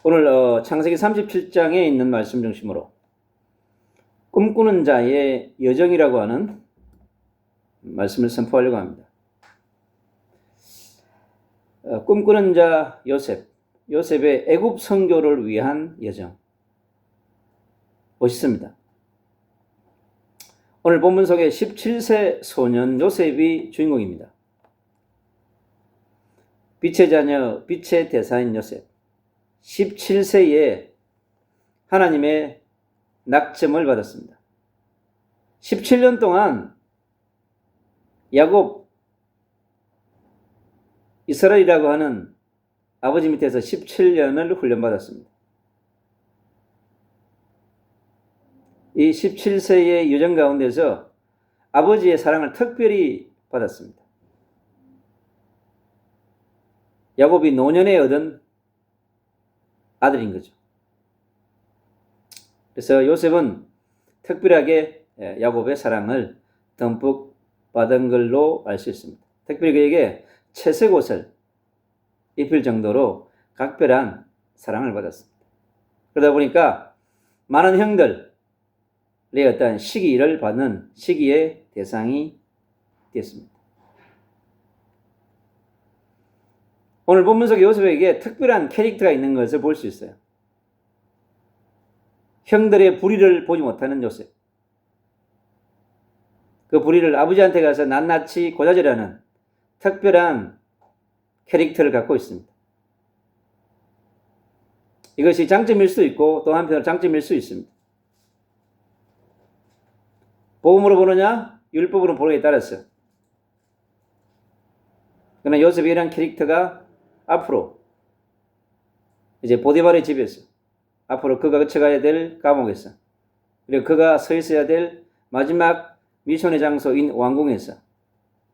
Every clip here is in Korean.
오늘 창세기 37장에 있는 말씀 중심으로 꿈꾸는 자의 여정이라고 하는 말씀을 선포하려고 합니다. 꿈꾸는 자 요셉의 애굽 선교를 위한 여정. 멋있습니다. 오늘 본문 속에 17세 소년 요셉이 주인공입니다. 빛의 자녀, 빛의 대사인 요셉. 17세에 하나님의 낙점을 받았습니다. 17년 동안 야곱, 이스라엘이라고 하는 아버지 밑에서 17년을 훈련받았습니다. 이 17세의 여정 가운데서 아버지의 사랑을 특별히 받았습니다. 야곱이 노년에 얻은 아들인 거죠. 그래서 요셉은 특별하게 야곱의 사랑을 듬뿍 받은 걸로 알 수 있습니다. 특별히 그에게 채색 옷을 입힐 정도로 각별한 사랑을 받았습니다. 그러다 보니까 많은 형들의 어떤 시기를 받는 시기의 대상이 되었습니다. 오늘 본문 속에 요셉에게 특별한 캐릭터가 있는 것을 볼 수 있어요. 형들의 불의를 보지 못하는 요셉. 그 불의를 아버지한테 가서 낱낱이 고자질하는 특별한 캐릭터를 갖고 있습니다. 이것이 장점일 수 있고 또 한편으로 장점일 수 있습니다. 복음으로 보느냐 율법으로 보느냐에 따라서. 그러나 요셉의 이런 캐릭터가 앞으로 이제 보디발의 집에서 앞으로 그가 거쳐가야 될 감옥에서 그리고 그가 서 있어야 될 마지막 미션의 장소인 왕궁에서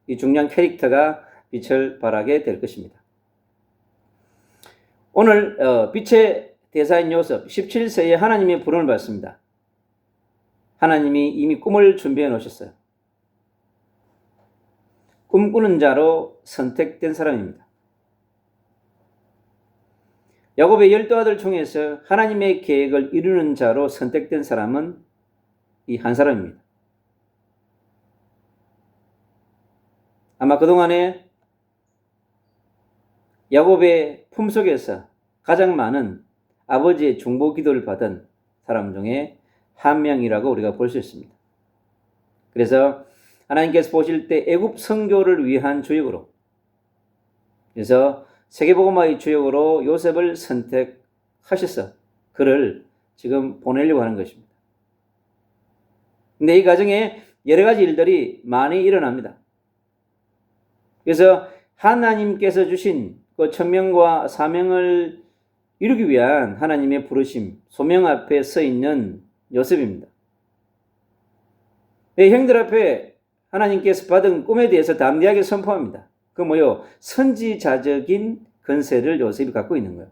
이 중요한 캐릭터가 빛을 발하게 될 것입니다. 오늘 빛의 대사인 요셉 17세에 하나님의 부름을 받습니다. 하나님이 이미 꿈을 준비해 놓으셨어요. 꿈꾸는 자로 선택된 사람입니다. 야곱의 12아들 중에서 하나님의 계획을 이루는 자로 선택된 사람은 이 한 사람입니다. 아마 그동안에 야곱의 품속에서 가장 많은 아버지의 중보 기도를 받은 사람 중에 한 명이라고 우리가 볼 수 있습니다. 그래서 하나님께서 보실 때 애굽 선교를 위한 주역으로, 그래서 세계복음화의 주역으로 요셉을 선택하셔서 그를 지금 보내려고 하는 것입니다. 근데 이 과정에 여러 가지 일들이 많이 일어납니다. 그래서 하나님께서 주신 그 천명과 사명을 이루기 위한 하나님의 부르심, 소명 앞에 서 있는 요셉입니다. 형들 앞에 하나님께서 받은 꿈에 대해서 담대하게 선포합니다. 그 뭐요? 선지자적인 건세를 요셉이 갖고 있는 거예요.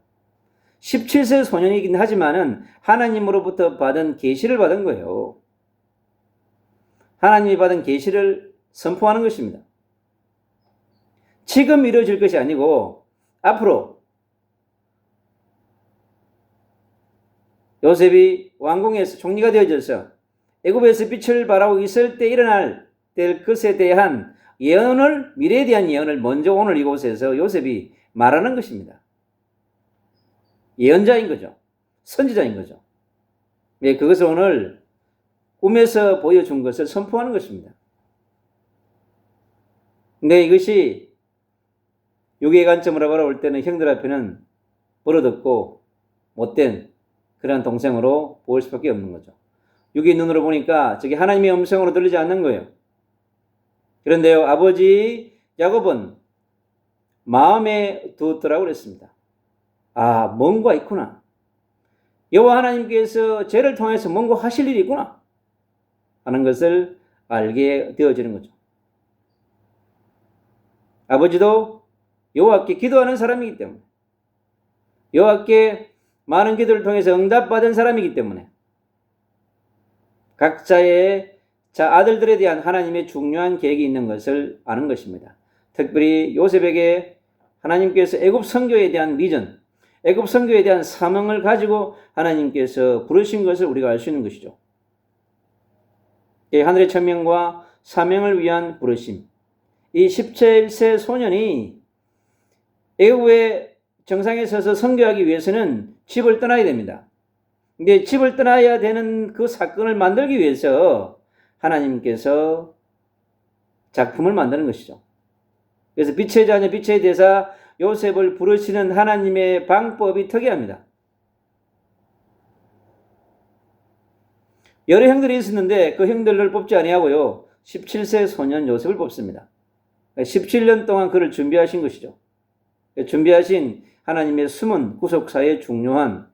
17세 소년이긴 하지만은 하나님으로부터 받은 계시를 받은 거예요. 하나님이 받은 계시를 선포하는 것입니다. 지금 이루어질 것이 아니고 앞으로 요셉이 왕궁에서 총리가 되어져서 애굽에서 빛을 발하고 있을 때 일어날 될 것에 대한 예언을, 미래에 대한 예언을 먼저 오늘 이곳에서 요셉이 말하는 것입니다. 예언자인 거죠. 선지자인 거죠. 예, 그것을 오늘 꿈에서 보여준 것을 선포하는 것입니다. 근데 이것이 육의 관점으로 바라볼 때는 형들 앞에는 버릇없고 못된 그런 동생으로 보일 수밖에 없는 거죠. 육의 눈으로 보니까 저게 하나님의 음성으로 들리지 않는 거예요. 그런데요, 아버지 야곱은 마음에 두었더라고 그랬습니다. 아, 뭔가 있구나. 여호와 하나님께서 죄를 통해서 뭔가 하실 일이 있구나 하는 것을 알게 되어지는 거죠. 아버지도 여호와께 기도하는 사람이기 때문에, 여호와께 많은 기도를 통해서 응답받은 사람이기 때문에 각자의 아들들에 대한 하나님의 중요한 계획이 있는 것을 아는 것입니다. 특별히 요셉에게 하나님께서 애굽 선교에 대한 비전, 애굽 선교에 대한 사명을 가지고 하나님께서 부르신 것을 우리가 알 수 있는 것이죠. 하늘의 천명과 사명을 위한 부르심. 이 17세 소년이 애굽의 정상에 서서 선교하기 위해서는 집을 떠나야 됩니다. 근데 집을 떠나야 되는 그 사건을 만들기 위해서 하나님께서 작품을 만드는 것이죠. 그래서 빛의 자녀, 빛의 대사 요셉을 부르시는 하나님의 방법이 특이합니다. 여러 형들이 있었는데 그 형들을 뽑지 아니하고요, 17세 소년 요셉을 뽑습니다. 17년 동안 그를 준비하신 것이죠. 준비하신 하나님의 숨은 구속사의 중요한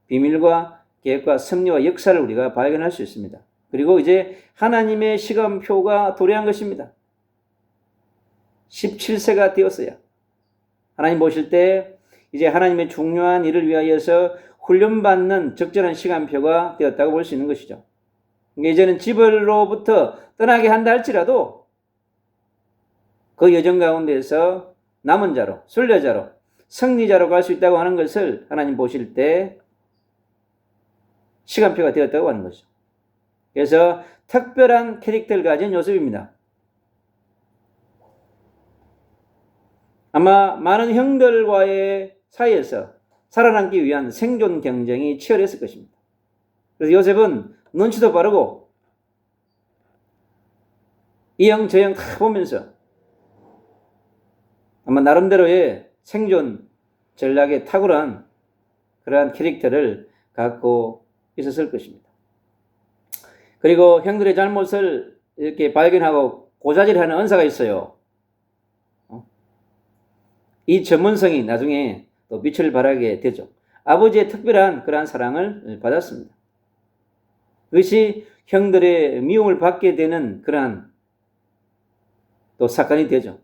비밀과 계획과 섭리와 역사를 우리가 발견할 수 있습니다. 그리고 이제 하나님의 시간표가 도래한 것입니다. 17세가 되었어야 하나님 보실 때 이제 하나님의 중요한 일을 위하여서 훈련받는 적절한 시간표가 되었다고 볼 수 있는 것이죠. 이제는 집으로부터 떠나게 한다 할지라도 그 여정 가운데서 남은 자로, 순례자로, 승리자로 갈 수 있다고 하는 것을 하나님 보실 때 시간표가 되었다고 하는 것이죠. 그래서 특별한 캐릭터를 가진 요셉입니다. 아마 많은 형들과의 사이에서 살아남기 위한 생존 경쟁이 치열했을 것입니다. 그래서 요셉은 눈치도 빠르고 이 형 저 형 다 보면서 아마 나름대로의 생존 전략에 탁월한 그러한 캐릭터를 갖고 있었을 것입니다. 그리고 형들의 잘못을 이렇게 발견하고 고자질하는 은사가 있어요. 이 전문성이 나중에 또 빛을 발하게 되죠. 아버지의 특별한 그러한 사랑을 받았습니다. 그것이 형들의 미움을 받게 되는 그러한 또 사건이 되죠.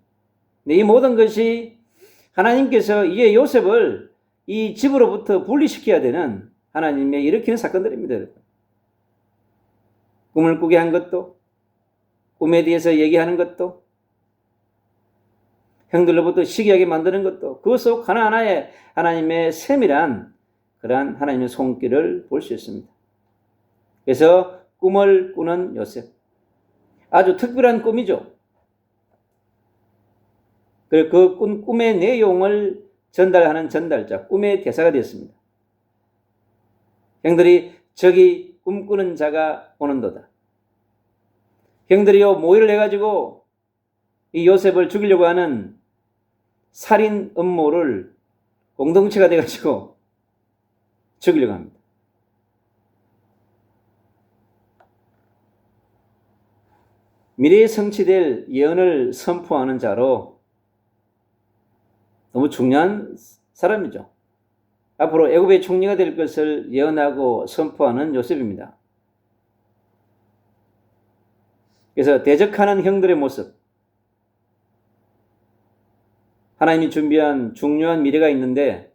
이 모든 것이 하나님께서 이제 요셉을 이 집으로부터 분리시켜야 되는 하나님의 일으키는 사건들입니다. 여러분. 꿈을 꾸게 한 것도, 꿈에 대해서 얘기하는 것도, 형들로부터 시기하게 만드는 것도, 그 속 하나하나에 하나님의 세밀한 그러한 하나님의 손길을 볼 수 있습니다. 그래서 꿈을 꾸는 요셉. 아주 특별한 꿈이죠. 그 꿈의 내용을 전달하는 전달자, 꿈의 대사가 되었습니다. 형들이 저기 꿈꾸는 자가 오는도다. 형들이요 모의를 해가지고 이 요셉을 죽이려고 하는 살인 음모를 공동체가 돼가지고 죽이려고 합니다. 미래에 성취될 예언을 선포하는 자로 너무 중요한 사람이죠. 앞으로 애굽의 총리가 될 것을 예언하고 선포하는 요셉입니다. 그래서 대적하는 형들의 모습, 하나님이 준비한 중요한 미래가 있는데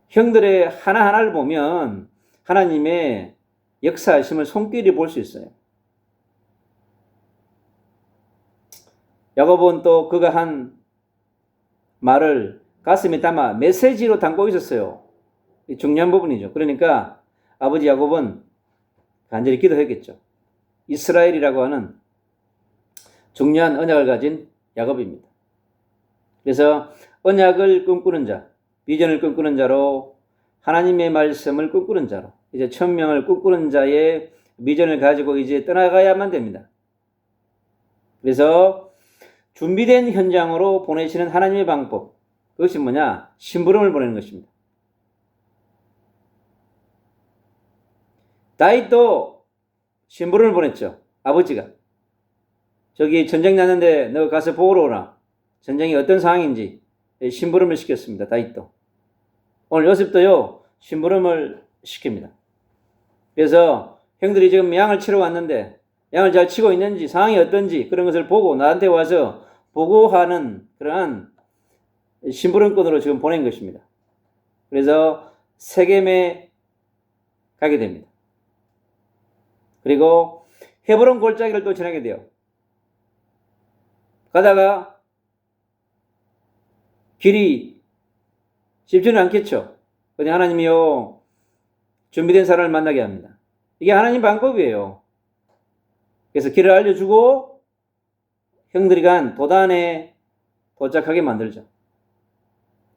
형들의 하나하나를 보면 하나님의 역사하심을 손길이 볼 수 있어요. 야곱은 또 그가 한 말을 가슴에 담아 메시지로 담고 있었어요. 중요한 부분이죠. 그러니까 아버지 야곱은 간절히 기도했겠죠. 이스라엘이라고 하는 중요한 언약을 가진 야곱입니다. 그래서 언약을 꿈꾸는 자, 비전을 꿈꾸는 자로, 하나님의 말씀을 꿈꾸는 자로, 이제 천명을 꿈꾸는 자의 비전을 가지고 이제 떠나가야만 됩니다. 그래서 준비된 현장으로 보내시는 하나님의 방법, 그것이 뭐냐? 심부름을 보내는 것입니다. 다윗도 심부름을 보냈죠. 아버지가. 저기 전쟁 났는데 너 가서 보러 오라. 전쟁이 어떤 상황인지 심부름을 시켰습니다. 다윗도. 오늘 요셉도요, 심부름을 시킵니다. 그래서 형들이 지금 양을 치러 왔는데 양을 잘 치고 있는지 상황이 어떤지 그런 것을 보고 나한테 와서 보고하는 그러한 심부름꾼으로 지금 보낸 것입니다. 그래서 세겜에 가게 됩니다. 그리고 헤브론 골짜기를 또 지나게 돼요. 가다가 길이 쉽지는 않겠죠. 근데 하나님이요, 준비된 사람을 만나게 합니다. 이게 하나님 방법이에요. 그래서 길을 알려주고 형들이 간 도단에 도착하게 만들죠.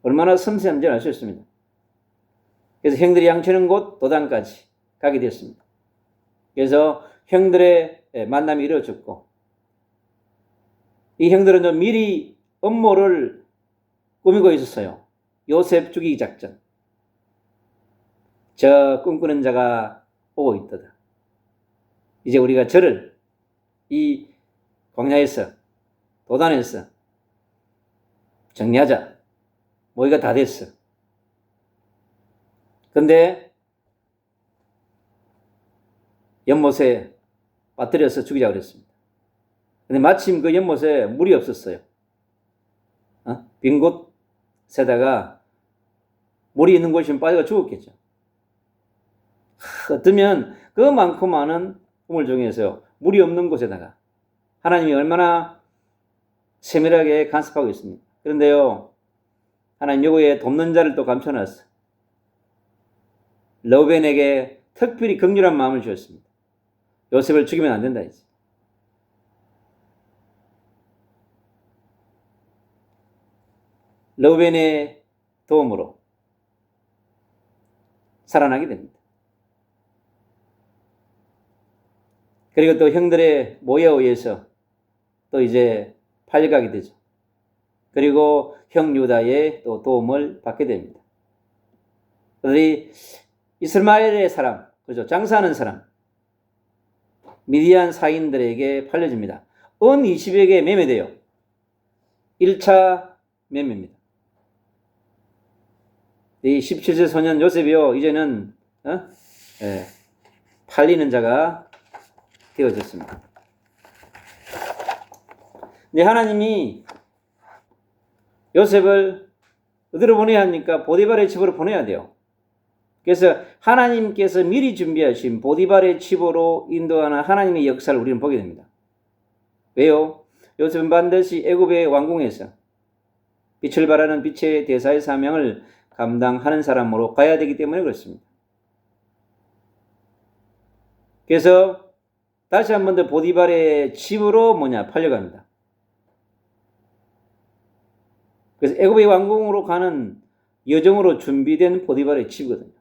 얼마나 섬세한지 알 수 있습니다. 그래서 형들이 양치는 곳 도단까지 가게 되었습니다. 그래서 형들의 만남이 이루어졌고, 이 형들은 좀 미리 음모를 꾸미고 있었어요. 요셉 죽이기 작전. 저 꿈꾸는 자가 오고 있도다. 이제 우리가 저를 이 광야에서, 도단에서 정리하자. 모의가 다 됐어. 근데 연못에 빠뜨려서 죽이자고 그랬습니다. 근데 마침 그 연못에 물이 없었어요. 빈 곳에다가 물이 있는 곳이면 빠져가 죽었겠죠. 어쩌면 그 많고 많은 우물 중에서 물이 없는 곳에다가 하나님이 얼마나 세밀하게 간섭하고 있습니다. 그런데요, 하나님 요거에 돕는 자를 또 감춰놨어. 러벤에게 특별히 긍휼한 마음을 주었습니다. 요셉을 죽이면 안 된다 이제. 러벤의 도움으로 살아나게 됩니다. 그리고 또 형들의 모여에 의해서 또 이제 팔려가게 되죠. 그리고 형 유다의 또 도움을 받게 됩니다. 그들이 이스마엘의 사람, 그죠? 장사하는 사람, 미디안 사인들에게 팔려집니다. 은 20여 개 매매돼요. 1차 매매입니다. 이 17세 소년 요셉이요, 이제는 팔리는 자가 되어졌습니다. 근데 하나님이 요셉을 어디로 보내야 합니까? 보디발의 집으로 보내야 돼요. 그래서 하나님께서 미리 준비하신 보디발의 집으로 인도하는 하나님의 역사를 우리는 보게 됩니다. 왜요? 요셉은 반드시 애굽의 왕궁에서 빛을 발하는 빛의 대사의 사명을 감당하는 사람으로 가야 되기 때문에 그렇습니다. 그래서 다시 한 번 더 보디발의 집으로 팔려갑니다. 그래서 애굽의 왕궁으로 가는 여정으로 준비된 보디발의 집이거든요.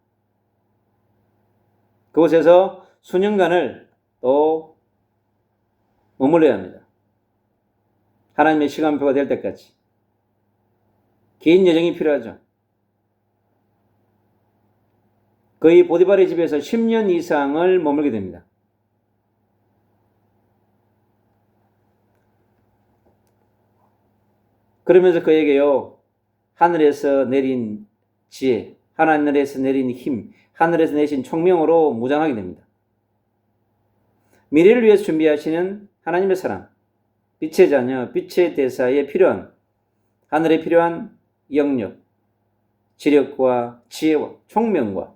그곳에서 수년간을 또 머물러야 합니다. 하나님의 시간표가 될 때까지. 긴 여정이 필요하죠. 거의 보디발의 집에서 10년 이상을 머물게 됩니다. 그러면서 그에게요, 하늘에서 내린 지혜, 하늘에서 내린 힘, 하늘에서 내신 총명으로 무장하게 됩니다. 미래를 위해서 준비하시는 하나님의 사랑, 빛의 자녀, 빛의 대사에 필요한, 하늘에 필요한 영역, 지력과 지혜와 총명과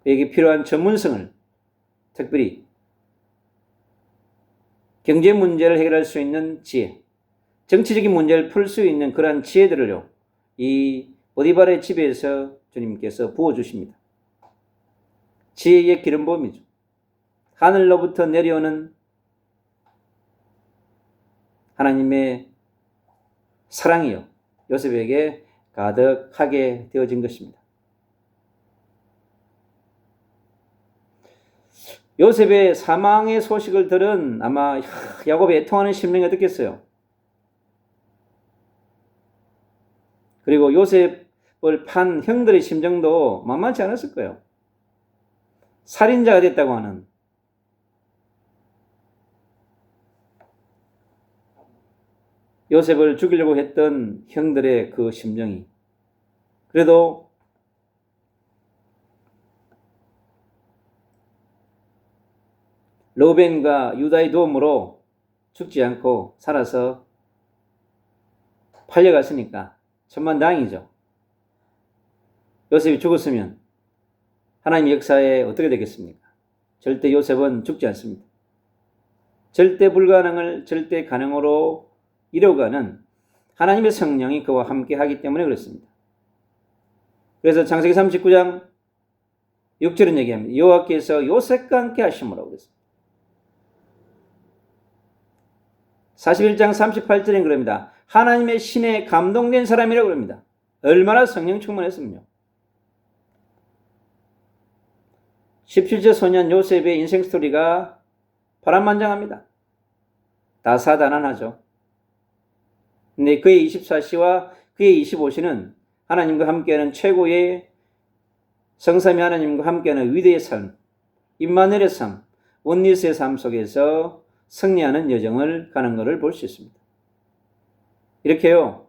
그에게 필요한 전문성을, 특별히 경제 문제를 해결할 수 있는 지혜, 정치적인 문제를 풀 수 있는 그러한 지혜들을요, 이 보디발의 집에서 주님께서 부어주십니다. 지혜의 기름 부음이죠. 하늘로부터 내려오는 하나님의 사랑이요, 요셉에게 가득하게 되어진 것입니다. 요셉의 사망의 소식을 들은 아마 야곱의 애통하는 심령이 어떻겠어요? 그리고 요셉을 판 형들의 심정도 만만치 않았을 거예요. 살인자가 됐다고 하는, 요셉을 죽이려고 했던 형들의 그 심정이, 그래도 러벤과 유다의 도움으로 죽지 않고 살아서 팔려갔으니까 천만다행이죠. 요셉이 죽었으면 하나님 역사에 어떻게 되겠습니까? 절대 요셉은 죽지 않습니다. 절대 불가능을 절대 가능으로 이뤄가는 하나님의 성령이 그와 함께 하기 때문에 그렇습니다. 그래서 창세기 39장 6절은 얘기합니다. 여호와께서 요셉과 함께 하심으로 그랬습니다. 41장 38절엔 그럽니다. 하나님의 신에 감동된 사람이라고 그럽니다. 얼마나 성령 충만했으면요. 17세 소년 요셉의 인생 스토리가 파란만장합니다. 다사다난하죠. 근데 그의 24시와 그의 25시는 하나님과 함께하는 최고의 성삼위 하나님과 함께하는 위대의 삶, 임마누엘의 삶, 원리스의 삶 속에서 승리하는 여정을 가는 것을 볼 수 있습니다. 이렇게요.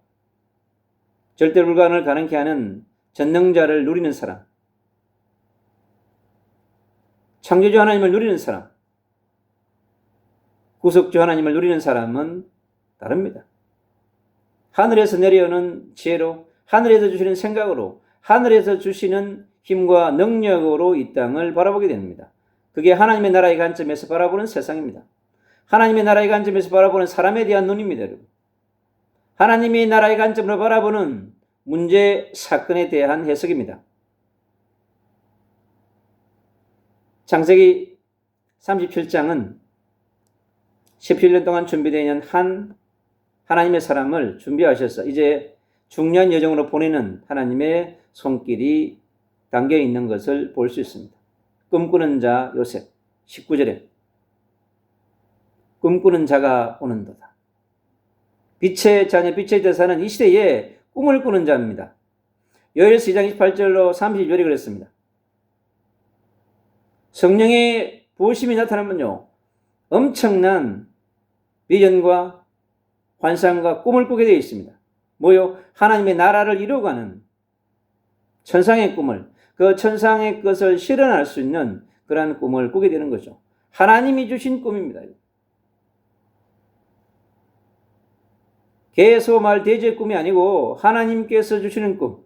절대 불가능을 가능케 하는 전능자를 누리는 사람, 창조주 하나님을 누리는 사람, 구속주 하나님을 누리는 사람은 다릅니다. 하늘에서 내려오는 지혜로, 하늘에서 주시는 생각으로, 하늘에서 주시는 힘과 능력으로 이 땅을 바라보게 됩니다. 그게 하나님의 나라의 관점에서 바라보는 세상입니다. 하나님의 나라의 관점에서 바라보는 사람에 대한 눈입니다. 여러분. 하나님의 나라의 관점으로 바라보는 문제, 사건에 대한 해석입니다. 창세기 37장은 17년 동안 준비되어 있는 한 하나님의 사람을 준비하셔서 이제 중요한 여정으로 보내는 하나님의 손길이 담겨 있는 것을 볼 수 있습니다. 꿈꾸는 자 요셉 19절에 꿈꾸는 자가 오는도다. 빛의 자녀, 빛의 대사는 이 시대에 꿈을 꾸는 자입니다. 요엘서 2장 28절로 30절에 그랬습니다. 성령의 부으심이 나타나면요, 엄청난 비전과 환상과 꿈을 꾸게 되어 있습니다. 뭐요? 하나님의 나라를 이루어가는 천상의 꿈을, 그 천상의 것을 실현할 수 있는 그러한 꿈을 꾸게 되는 거죠. 하나님이 주신 꿈입니다. 개소말 대지의 꿈이 아니고 하나님께서 주시는 꿈,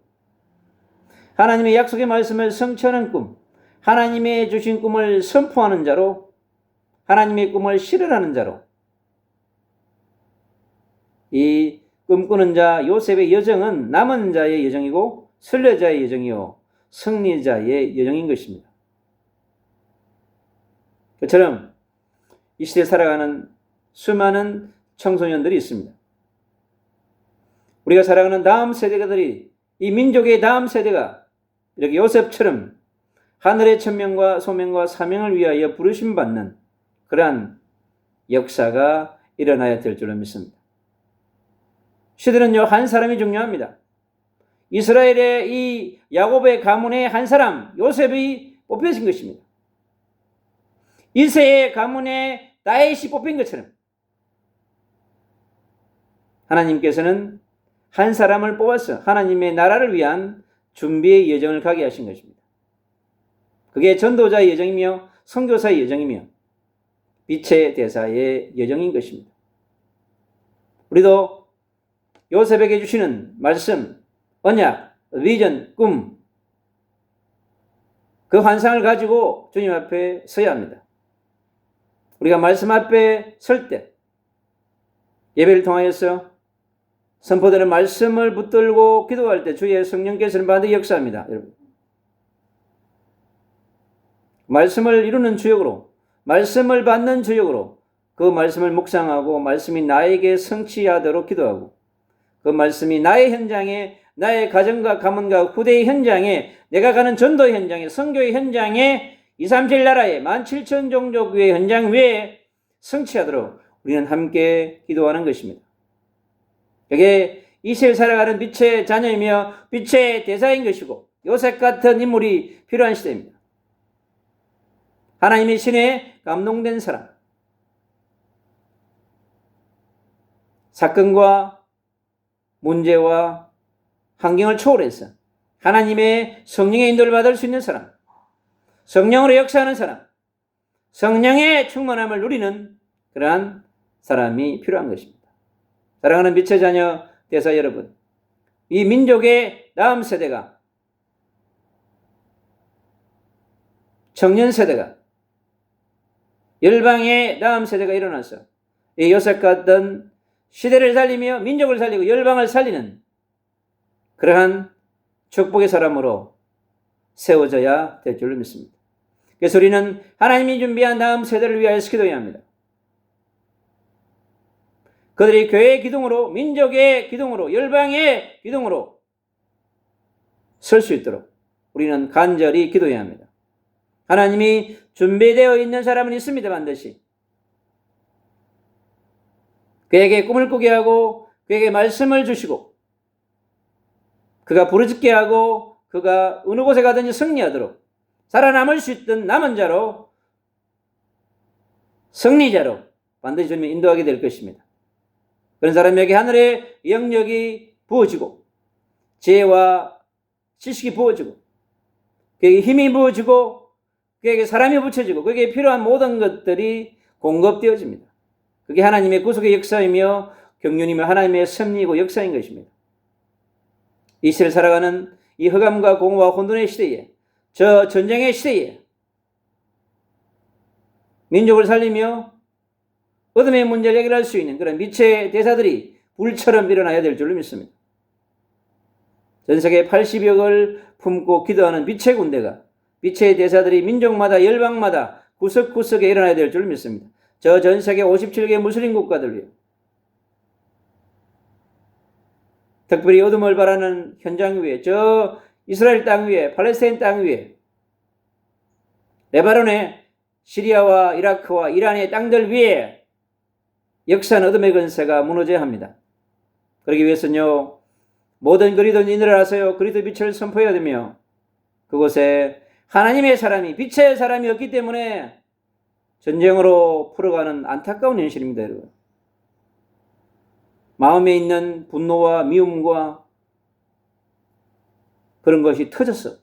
하나님의 약속의 말씀을 성취하는 꿈, 하나님의 주신 꿈을 선포하는 자로, 하나님의 꿈을 실현하는 자로, 이 꿈꾸는 자 요셉의 여정은 남은 자의 여정이고 순례자의 여정이요 승리자의 여정인 것입니다. 그처럼 이 시대에 살아가는 수많은 청소년들이 있습니다. 우리가 살아가는 다음 세대들이, 이 민족의 다음 세대가 이렇게 요셉처럼 하늘의 천명과 소명과 사명을 위하여 부르심받는 그러한 역사가 일어나야 될 줄로 믿습니다. 시대는요, 한 사람이 중요합니다. 이스라엘의 이 야곱의 가문의 한 사람 요셉이 뽑혀진 것입니다. 이새의 가문의 다윗이 뽑힌 것처럼 하나님께서는 한 사람을 뽑아서 하나님의 나라를 위한 준비의 여정을 가게 하신 것입니다. 그게 전도자의 여정이며 선교사의 여정이며 빛의 대사의 여정인 것입니다. 우리도 요셉에게 주시는 말씀, 언약, 비전, 꿈, 그 환상을 가지고 주님 앞에 서야 합니다. 우리가 말씀 앞에 설 때, 예배를 통하여서 선포되는 말씀을 붙들고 기도할 때 주의 성령께서는 반드시 역사합니다. 여러분. 말씀을 이루는 주역으로, 말씀을 받는 주역으로 그 말씀을 묵상하고 말씀이 나에게 성취하도록 기도하고 그 말씀이 나의 현장에, 나의 가정과 가문과 후대의 현장에, 내가 가는 전도 현장에, 선교의 현장에, 237 나라의 17,000 종족의 현장 외에 성취하도록 우리는 함께 기도하는 것입니다. 이게 이 세를 살아가는 빛의 자녀이며 빛의 대사인 것이고 요셉 같은 인물이 필요한 시대입니다. 하나님의 신에 감동된 사람, 사건과 문제와 환경을 초월해서 하나님의 성령의 인도를 받을 수 있는 사람, 성령으로 역사하는 사람, 성령의 충만함을 누리는 그러한 사람이 필요한 것입니다. 사랑하는 빛의 자녀 대사 여러분, 이 민족의 다음 세대가, 청년 세대가, 열방의 다음 세대가 일어나서 이 요셉 같은 시대를 살리며 민족을 살리고 열방을 살리는 그러한 축복의 사람으로 세워져야 될 줄로 믿습니다. 그래서 우리는 하나님이 준비한 다음 세대를 위하여서 기도해야 합니다. 그들이 교회의 기둥으로, 민족의 기둥으로, 열방의 기둥으로 설 수 있도록 우리는 간절히 기도해야 합니다. 하나님이 준비되어 있는 사람은 있습니다. 반드시. 그에게 꿈을 꾸게 하고 그에게 말씀을 주시고 그가 부르짖게 하고 그가 어느 곳에 가든지 승리하도록 살아남을 수 있던 남은 자로 승리자로 반드시 주님이 인도하게 될 것입니다. 그런 사람에게 하늘의 영역이 부어지고 지혜와 지식이 부어지고 그에게 힘이 부어지고 그에게 사람이 붙여지고 그에게 필요한 모든 것들이 공급되어집니다. 그게 하나님의 구속의 역사이며 경륜이며 하나님의 섭리이고 역사인 것입니다. 이 시대를 살아가는 이 흑암과 공허와 혼돈의 시대에 저 전쟁의 시대에 민족을 살리며 어둠의 문제를 해결할 수 있는 그런 빛의 대사들이 불처럼 일어나야 될 줄로 믿습니다. 전 세계 80억을 품고 기도하는 빛의 군대가 빛의 대사들이 민족마다 열방마다 구석구석에 일어나야 될 줄로 믿습니다. 저 전 세계 57개 무슬림 국가들 위해 특별히 어둠을 바라는 현장 위에 저 이스라엘 땅 위에 팔레스타인 땅 위에 레바논의 시리아와 이라크와 이란의 땅들 위에 역사는 어둠의 권세가 무너져야 합니다. 그러기 위해서는요 모든 그리스도인이 일어나서요 그리스도 빛을 선포해야 되며 그곳에 하나님의 사람이 빛의 사람이 없기 때문에 전쟁으로 풀어가는 안타까운 현실입니다. 여러분. 마음에 있는 분노와 미움과 그런 것이 터져서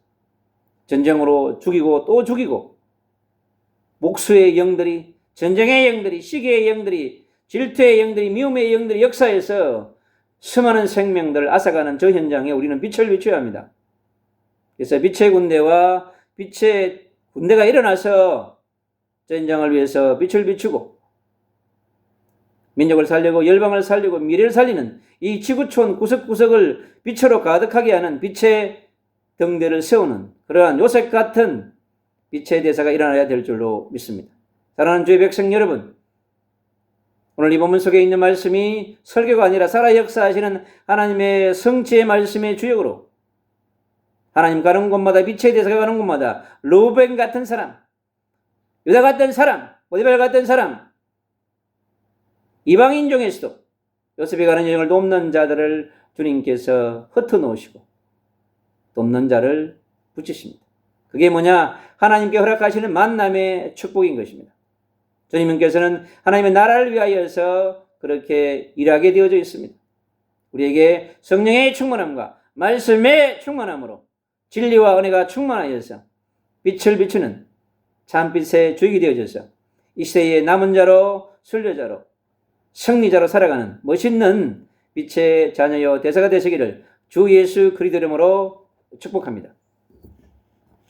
전쟁으로 죽이고 또 죽이고 목수의 영들이 전쟁의 영들이 시기의 영들이 질투의 영들이 미움의 영들이 역사에서 수많은 생명들을 앗아가는 저 현장에 우리는 빛을 비춰야 합니다. 그래서 빛의 군대와 빛의 군대가 일어나서 전쟁을 위해서 빛을 비추고 민족을 살리고 열방을 살리고 미래를 살리는 이 지구촌 구석구석을 빛으로 가득하게 하는 빛의 등대를 세우는 그러한 요셉 같은 빛의 대사가 일어나야 될 줄로 믿습니다. 사랑하는 주의 백성 여러분, 오늘 이 본문 속에 있는 말씀이 설교가 아니라 살아 역사하시는 하나님의 성취의 말씀의 주역으로 하나님 가는 곳마다 빛의 대사가 가는 곳마다 루벤 같은 사람, 유다 같은 사람, 오디발 같은 사람, 이방인 중에서도 요셉이 가는 여정을 돕는 자들을 주님께서 흩어놓으시고 돕는 자를 붙이십니다. 그게 뭐냐? 하나님께 허락하시는 만남의 축복인 것입니다. 주님께서는 하나님의 나라를 위하여서 그렇게 일하게 되어져 있습니다. 우리에게 성령의 충만함과 말씀의 충만함으로 진리와 은혜가 충만하여서 빛을 비추는 참빛의 주역이 되어져서 이 시대의 남은 자로 순례자로 승리자로 살아가는 멋있는 빛의 자녀여 대사가 되시기를 주 예수 그리스도 이름으로 축복합니다.